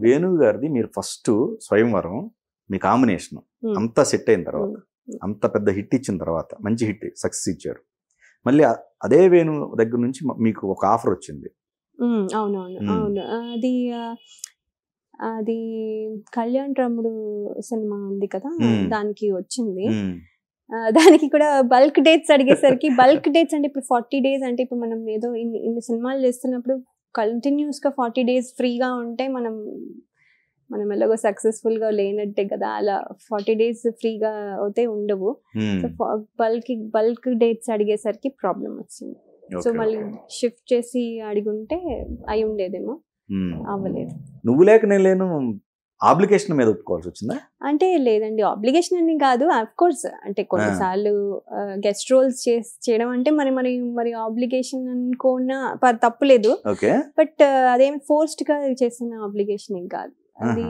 వేణు గారిది మీరు ఫస్ట్ స్వయంవరం మీ కాంబినేషన్ అంతా సెట్ అయిన తర్వాత, అంత పెద్ద హిట్ ఇచ్చిన తర్వాత, మంచి హిట్ సక్సెస్ ఇచ్చారు. మళ్ళీ అదే వేణు దగ్గర నుంచి మీకు ఒక ఆఫర్ వచ్చింది. అవును. అది కళ్యాణ్ రాముడు సినిమా ఉంది కదా, దానికి వచ్చింది. దానికి కూడా బల్క్ డేట్స్ అడిగేసరికి, బల్క్ డేట్స్ అంటే ఇప్పుడు 40 days అంటే ఇప్పుడు మనం ఏదో ఇన్ని సినిమాలు చేస్తున్నప్పుడు కంటిన్యూస్ గా 40 days ఫ్రీగా ఉంటే మనం ఎలాగో సక్సెస్ఫుల్ గా లేనట్టే కదా. అలా 40 days ఫ్రీగా అయితే ఉండవు. సో బల్క్ డేట్స్ అడిగేసరికి ప్రాబ్లం వచ్చింది. సో మళ్ళీ షిఫ్ట్ చేసి అడిగుంటే అయి ఉండేదేమో, అవ్వలేదు. నువ్వు లేక నేను లేను ఆబ్లిగేషన్ మీద ఒప్పుకోవాల్సి వచ్చిందా? అంటే లేదండి, ఆబ్లిగేషన్ అని కాదు. అఫ్ కోర్స్ అంటే కొన్నిసార్లు గెస్ట్ రోల్స్ చేయడం అంటే మరి ఆబ్లిగేషన్ అనుకున్నా తప్పులేదు. బట్ అదేమి ఫోర్స్డ్ గా చేసిన ఆబ్లిగేషన్ ఏం కాదు. అది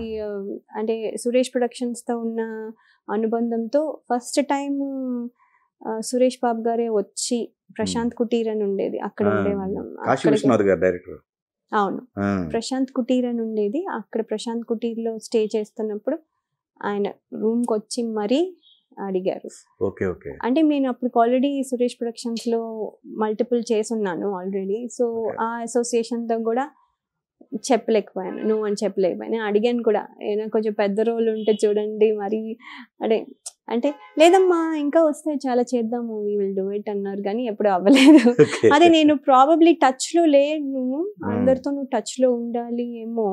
అంటే సురేష్ ప్రొడక్షన్స్ తో ఉన్న అనుబంధంతో ఫస్ట్ టైం సురేష్ బాబు గారే వచ్చి ప్రశాంత్ కుటీర్ అని ఉండేది, అక్కడ ఉండేవాళ్ళం. అవును, ప్రశాంత్ కుటీర్ అని ఉండేది. అక్కడ ప్రశాంత్ కుటీర్ లో స్టే చేస్తున్నప్పుడు ఆయన రూమ్ కి వచ్చి మరీ అడిగారు. అంటే నేను అప్పుడు ఆల్రెడీ సురేష్ ప్రొడక్షన్స్ లో మల్టిపుల్ చేసి ఉన్నాను ఆల్రెడీ. సో ఆ అసోసియేషన్ తో కూడా చెప్పలేకపోయాను, నువ్వు అని చెప్పలేకపోయాను. అడిగాను కూడా, ఏదైనా కొంచెం పెద్ద రోల్ ఉంటే చూడండి మరి అంటే లేదమ్మా ఇంకా వస్తే చాలా చేద్దాము, వీ విల్ డూ ఇట్ అన్నారు, కానీ ఎప్పుడు అవ్వలేదు. అదే నేను ప్రాబబ్లీ టచ్ లో లేను, అందరితో నువ్వు టచ్ లో ఉండాలి ఏమో,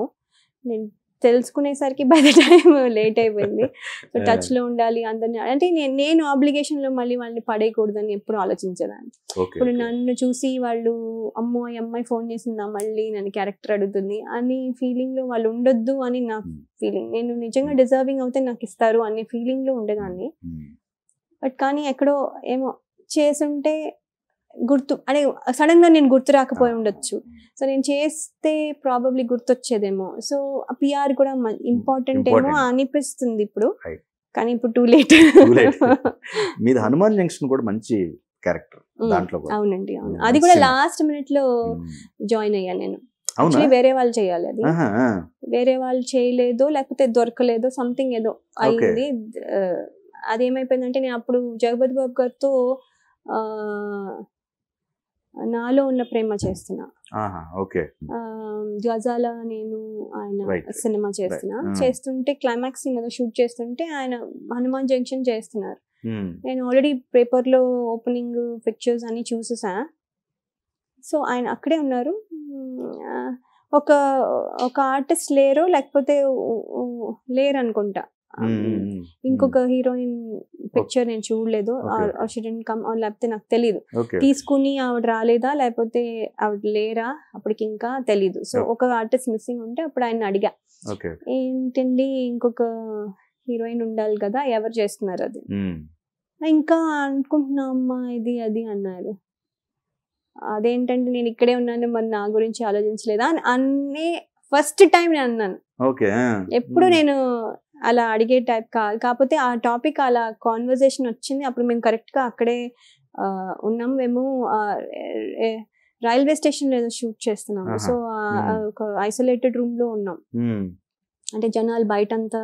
నేను తెలుసుకునేసరికి బై ద టైం లేట్ అయిపోయింది. సో టచ్ లో ఉండాలి అందరిని అంటే నేను ఆబ్లిగేషన్ లో మళ్ళీ వాళ్ళని పడేయకూడదని ఎప్పుడు ఆలోచించేదాన్ని. ఇప్పుడు నన్ను చూసి వాళ్ళు అమ్మో ఈ అమ్మాయి ఫోన్ చేసిందా మళ్ళీ నన్ను క్యారెక్టర్ అడుగుతుంది అని ఫీలింగ్ లో వాళ్ళు ఉండొద్దు అని నా ఫీలింగ్. నేను నిజంగా డిజర్వింగ్ అవుతే నాకు ఇస్తారు అనే ఫీలింగ్ లో ఉండేదాన్ని. బట్ కానీ ఎక్కడో ఏమో చేసుంటే గుర్తు అంటే సడన్ గా నేను గుర్తు రాకపోయి ఉండొచ్చు. సో నేను చేస్తే ప్రాబబ్లీ గుర్తొచ్చేదేమో. సో పిఆర్ కూడా ఇంపార్టెంట్ ఏమో అనిపిస్తుంది ఇప్పుడు, కానీ ఇప్పుడు టూ లేట్. మీది హనుమాన్ జంక్షన్ కూడా మంచి క్యారెక్టర్ దాంట్లో. అవునండి, అవును. అది కూడా లాస్ట్ మినిట్ లో జాయిన్ అయ్యాను నేను. యాక్చువల్లీ వేరే వాళ్ళు చేయాలి, అది వేరే వాళ్ళు చేయలేదో లేకపోతే దొరకలేదో సంథింగ్ ఏదో అయింది. అదేమైపోయిందంటే నేను అప్పుడు జగపతి బాబు గారితో నాలో ఉన్న ప్రేమ చేస్తున్నా, గజాల నేను ఆయన సినిమా చేస్తుంటే క్లైమాక్స్ సీన్ ఏదో షూట్ చేస్తుంటే ఆయన హనుమాన్ జంక్షన్ చేస్తున్నారు. నేను ఆల్రెడీ పేపర్ లో ఓపెనింగ్ పిక్చర్స్ అన్ని చూసేసా. సో ఆయన అక్కడే ఉన్నారు. ఒక ఆర్టిస్ట్ లేరు, లేకపోతే లేరు అనుకుంటా. ఇంకొక హీరోయిన్ పిక్చర్ నేను చూడలేదు, లేకపోతే నాకు తెలీదు. తీసుకుని ఆవిడ రాలేదా లేకపోతే ఆవిడ లేరా అప్పటికి ఇంకా తెలీదు. సో ఒక ఆర్టిస్ట్ మిస్సింగ్ ఉంటే అప్పుడు ఆయన అడిగా, ఏంటండి ఇంకొక హీరోయిన్ ఉండాలి కదా, ఎవరు చేస్తున్నారు అది? ఇంకా అనుకుంటున్నా అమ్మా ఇది అది అన్నారు. అదేంటంటే నేను ఇక్కడే ఉన్నాను మరి నా గురించి ఆలోచించలేదా అని ఫస్ట్ టైం నేను అన్నాను. ఎప్పుడు నేను అలా అడిగే టైప్ కాదు, కాకపోతే ఆ టాపిక్ అలా కాన్వర్సేషన్ వచ్చింది. అప్పుడు మేము కరెక్ట్ గా అక్కడే ఉన్నాం. మేము రైల్వే స్టేషన్ ఏదో షూట్ చేస్తున్నాము. సో ఒక ఐసోలేటెడ్ రూమ్ లో ఉన్నాం, అంటే జనాలు బయటంతా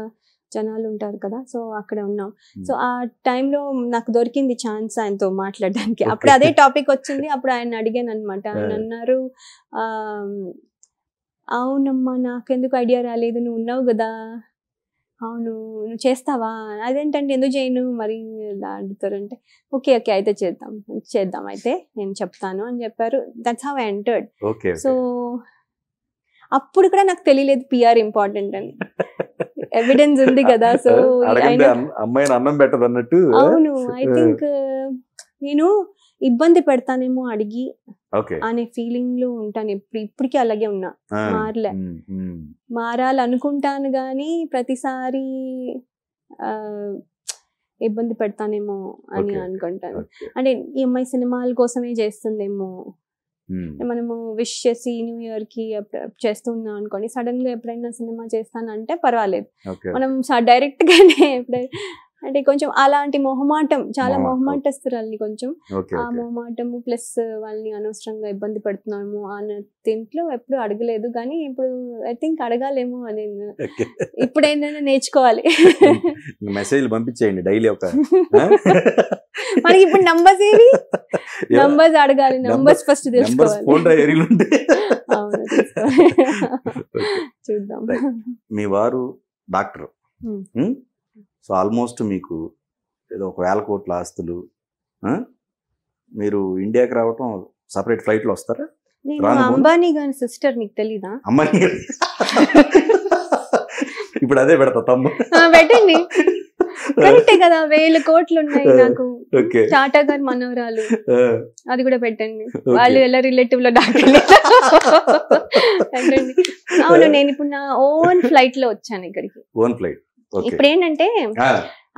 జనాలు ఉంటారు కదా, సో అక్కడ ఉన్నాం. సో ఆ టైంలో నాకు దొరికింది ఛాన్స్ ఆయనతో మాట్లాడడానికి. అప్పుడు అదే టాపిక్ వచ్చింది. అప్పుడు ఆయన అడిగాను అనమాట. ఆయన అన్నారు, అవునమ్మా నాకెందుకు ఐడియా రాలేదు, నువ్వు ఉన్నావు కదా, అవును నువ్వు చేస్తావా? అదేంటంటే ఎందుకు చేయను మరి అడుగుతారంటే, ఓకే అయితే చేద్దాం అయితే నేను చెప్తాను అని చెప్పారు. That's how I entered. So అప్పుడు కూడా నాకు తెలియలేదు పిఆర్ ఇంపార్టెంట్ అని, ఎవిడెన్స్ ఉంది కదా. సో అన్నం పెట్టదు అన్నట్టు. అవును, ఐ థింక్ నేను ఇబ్బంది పెడతానేమో అడిగి అనే ఫీలింగ్ లో ఉంటాను. ఇప్పటికీ అలాగే ఉన్నా, మారాలనుకుంటాను కానీ ప్రతిసారి ఇబ్బంది పెడతానేమో అని అనుకుంటాను. అంటే ఈ అమ్మాయి సినిమాల కోసమే చేస్తుందేమో, మనము విష్ చేసి న్యూ ఇయర్ కి చేస్తున్నాం అనుకోండి, సడన్ గా ఎప్పుడైనా సినిమా చేస్తానంటే పర్వాలేదు, మనం డైరెక్ట్ గానే అంటే కొంచెం అలాంటి మొహమాటం, చాలా మొహమాటస్తురాల్ని కొంచెం. ఆ మొహమాటము ప్లస్ వాళ్ళని అనవసరంగా ఇబ్బంది పెడుతున్నాము అన్న దీంట్లో ఎప్పుడు అడగలేదు. కానీ ఇప్పుడు ఐ థింక్ అడగాలేమో అని ఇప్పుడు ఏంటంటే నేర్చుకోవాలి. మెసేజ్ పంపించేయండి డైలీ ఒక. మనకి ఇప్పుడు నంబర్స్ ఏవి, నంబర్స్ అడగాలి, నంబర్స్ ఫస్ట్ తెలుసుకోవాలి. అవును, చూద్దాం. మీ వారు డాక్టర్, సో ఆల్మోస్ట్ మీకు ఏదో 1,000 కోట్ల ఆస్తులు. మీరు ఇండియాకి రావటం సపరేట్ ఫ్లైట్లో వస్తారా? నేను అంబానీ గారి సిస్టర్, నీకు తెలీదా? అంబానీ ఇప్పుడు అదే పెడతా తమ్ము. పెట్టండి, కరెక్టే కదా. 1,000 కోట్లు ఉన్నాయి నాకు. టాటా గారి మనవరాలు, అది కూడా పెట్టండి. వాళ్ళు ఎలా రిలేటివ్ లో డాక్టర్. అవును, నేను ఇప్పుడు నా ఓన్ ఫ్లైట్ లో వచ్చాను ఇక్కడికి. Own flight. ఇప్పుడు ఏంటంటే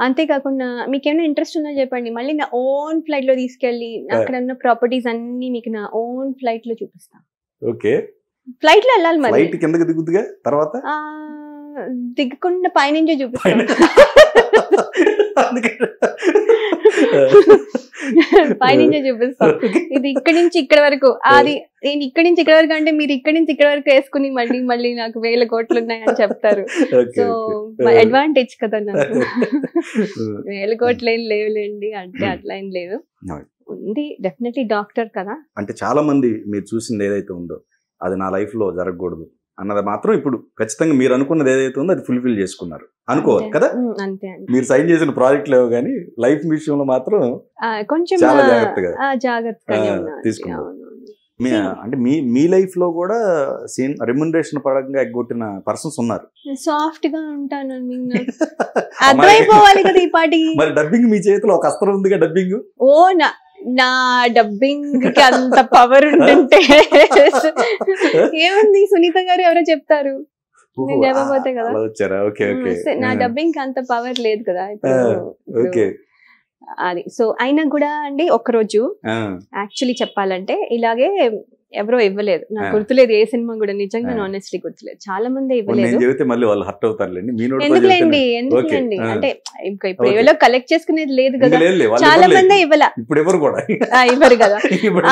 అంతేకాకుండా మీకేమైనా ఇంట్రెస్ట్ ఉందో చెప్పండి, మళ్ళీ నా ఓన్ ఫ్లైట్ లో తీసుకెళ్ళి అక్కడ ఉన్న ప్రాపర్టీస్ అన్ని మీకు నా ఓన్ ఫ్లైట్ లో చూపిస్తాను. ఓకే, ఫ్లైట్ లో వెళ్ళాలి మరి. ఫ్లైట్ కిందకి దిగుద్దిగా, తర్వాత దిగకుండా పైనుంచే చూపిస్తాను. పైనుంచే చూపిస్తాం. ఇది ఇక్కడి నుంచి ఇక్కడ వరకు, అది నేను ఇక్కడి నుంచి ఇక్కడ వరకు అంటే మీరు ఇక్కడి నుంచి ఇక్కడ వరకు వేసుకుని మళ్ళీ మళ్ళీ నాకు 1,000 కోట్లు ఉన్నాయని చెప్తారు. సో అడ్వాంటేజ్ కదా నాకు. 1,000 కోట్లు ఏం లేవులేండి అంటే అట్లా ఏం లేదు, ఉంది డెఫినెట్లీ. డాక్టర్ కదా. అంటే చాలా మంది మీరు చూసింది ఏదైతే ఉందో అది నా లైఫ్ లో జరగకూడదు అన్నది మాత్రం ఇప్పుడు ఖచ్చితంగా మీరు అనుకున్నది ఏదైతే ఉందో అది ఫుల్ఫిల్ చేసుకున్నారు అనుకోవాలి కదా. అంతే, మీరు సైన్ చేసిన ప్రాజెక్ట్ లేవు కానీ లైఫ్ విషయంలో మాత్రం కొంచెం చాలా జాగ్రత్తగా తీసుకున్నారు. అంటే మీ లైఫ్ లో కూడా సేమ్ రెమ్యునరేషన్ పరంగా ఎగ్గొట్టిన పర్సన్స్ ఉన్నారు. సాఫ్ట్ గా ఉంటాను, అర్థమైపోవాలి కదా ఈ పాటికి. మరి డబ్బింగ్ మీ చేతిలో ఒక అస్త్రం ఉందిగా, డబ్బింగ్. ఓ నా డబ్బింగ్ కి అంత పవర్ ఉంటుంటే ఏముంది, సునీత గారు ఎవరో చెప్తారు, నేను చెప్పబోతే కదా. నా డబ్బింగ్ కి అంత పవర్ లేదు కదా ఇప్పుడు. అది సో అయినా కూడా అండి, ఒక్కరోజు యాక్చువల్లీ చెప్పాలంటే ఇలాగే ఎవరో ఇవ్వలేదు, నాకు గుర్తులేదు ఏ సినిమా కూడా, నిజంగా ఆనెస్ట్లీ గుర్తులేదు. చాలా మంది ఇవ్వలేదు. ఎందుకులేండి ఎందుకులేండి అంటే ఇప్పుడు ఎవరో కలెక్ట్ చేసుకునేది లేదు కదా, చాలా మంది ఇవ్వరు కదా.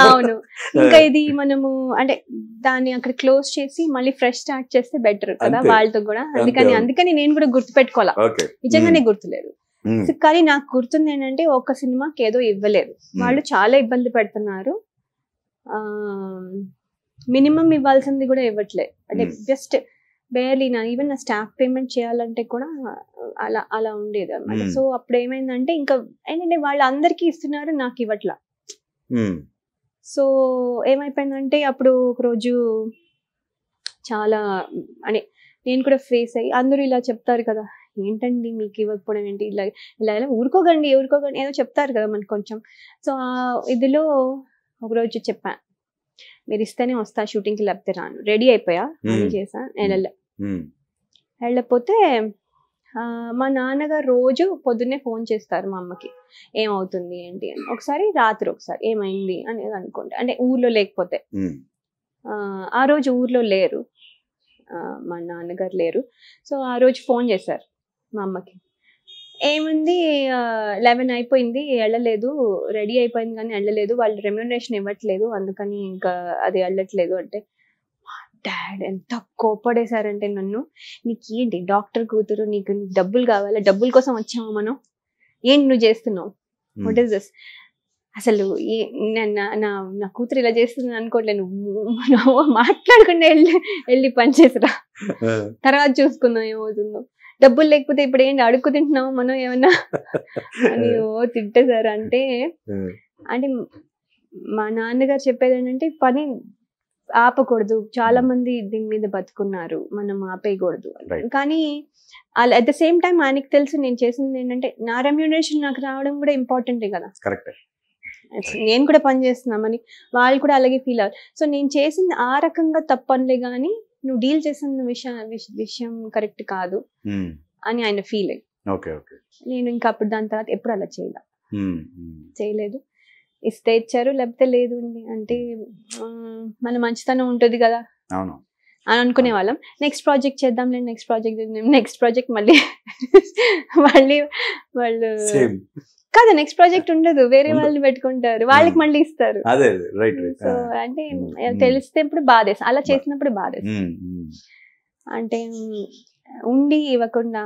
అవును, ఇంకా ఇది మనము అంటే దాన్ని అక్కడ క్లోజ్ చేసి మళ్ళీ ఫ్రెష్ స్టార్ట్ చేస్తే బెటర్ కదా వాళ్ళతో కూడా. అందుకని నేను కూడా గుర్తు పెట్టుకోవాలా, నిజంగానే గుర్తులేదు. కానీ నాకు గుర్తుంది ఏంటంటే ఒక్క సినిమాకి ఏదో ఇవ్వలేదు, వాళ్ళు చాలా ఇబ్బంది పెడుతున్నారు. మినిమం ఇవ్వాల్సింది కూడా ఇవ్వట్లేదు, అంటే జస్ట్ బేర్లీ ఈవెన్ నా స్టాఫ్ పేమెంట్ చేయాలంటే కూడా అలా ఉండేది అనమాట. సో అప్పుడు ఏమైందంటే ఇంకా ఏంటంటే వాళ్ళు అందరికీ ఇస్తున్నారు, నాకు ఇవ్వట్లా. సో ఏమైపోయిందంటే అప్పుడు ఒకరోజు చాలా అని నేను కూడా ఫేస్ అయ్యి, అందరూ ఇలా చెప్తారు కదా, ఏంటండి మీకు ఇవ్వకపోవడం ఏంటి, ఇలా ఇలా ఇలా ఊరుకోకండి ఏదో చెప్తారు కదా మనకు కొంచెం. సో ఇదిలో ఒకరోజు చెప్పాను, మీరు ఇస్తేనే వస్తా షూటింగ్కి, లేకపోతే రాను. రెడీ అయిపోయా, అని చేసా, నేను వెళ్ళకపోతే మా నాన్నగారు రోజు పొద్దున్నే ఫోన్ చేస్తారు మా అమ్మకి, ఏమవుతుంది ఏంటి అని. ఒకసారి రాత్రి ఒకసారి ఏమైంది అనేది అనుకుంటా, అంటే ఊర్లో లేకపోతే. ఆ రోజు ఊర్లో లేరు, మా నాన్నగారు లేరు. సో ఆ రోజు ఫోన్ చేశారు మా అమ్మకి, ఏముంది 11 అయిపోయింది వెళ్ళలేదు, రెడీ అయిపోయింది కానీ వెళ్ళలేదు, వాళ్ళు రెమ్యూనరేషన్ ఇవ్వట్లేదు అందుకని ఇంకా అది వెళ్ళట్లేదు అంటే. డాడ్ ఎంత కోపడేశారంటే నన్ను, నీకు ఏంటి డాక్టర్ కూతురు, నీకు డబ్బులు కావాలా, డబ్బుల కోసం వచ్చామా మనం, ఏంటి నువ్వు చేస్తున్నావు, వాట్ ఈస్ దిస్, అసలు నా కూతురు ఇలా చేస్తుంది అనుకోవట్లేదు, నువ్వు మాట్లాడకుండా వెళ్ళి పని చేసిరా, తర్వాత చూసుకుందాం ఏమవుతుందో, డబ్బులు లేకపోతే ఇప్పుడు ఏంటి అడుక్కు తింటున్నాము మనం ఏమన్నా అని తిట్టేశారు. అంటే మా నాన్నగారు చెప్పేది ఏంటంటే పని ఆపకూడదు, చాలా మంది దీని మీద బతుకున్నారు, మనం ఆపేయకూడదు. కానీ అట్ ద సేమ్ టైం ఆయనకి తెలుసు నేను చేసింది ఏంటంటే నా రెమ్యూనరేషన్ నాకు రావడం కూడా ఇంపార్టెంటే కదా, నేను కూడా పని చేస్తున్నామని వాళ్ళు కూడా అలాగే ఫీల్ అవ్వాలి. సో నేను చేసింది ఆ రకంగా తప్పనిలే కానీ నువ్వు డీల్ చేసిన విషయం కరెక్ట్ కాదు అని ఆయన ఫీలింగ్. నేను ఇంకా అప్పుడు దాని తర్వాత ఎప్పుడు అలా చేయలేదు. ఇస్తే ఇచ్చారు, లేకపోతే లేదు. అంటే మన మంచితనం ఉంటుంది కదా, అని అనుకునే వాళ్ళం. నెక్స్ట్ ప్రాజెక్ట్ చేద్దాంలే, నెక్స్ట్ ప్రాజెక్ట్ మళ్ళీ మళ్ళీ వాళ్ళు కాదు, నెక్స్ట్ ప్రాజెక్ట్ ఉండదు, వేరే వాళ్ళని పెట్టుకుంటారు, వాళ్ళకి మళ్ళీ ఇస్తారు. సో అంటే తెలిస్తే ఇప్పుడు బాధేస్తుంది, అలా చేసినప్పుడు బాధేస్తుంది. అంటే ఉండి ఇవ్వకుండా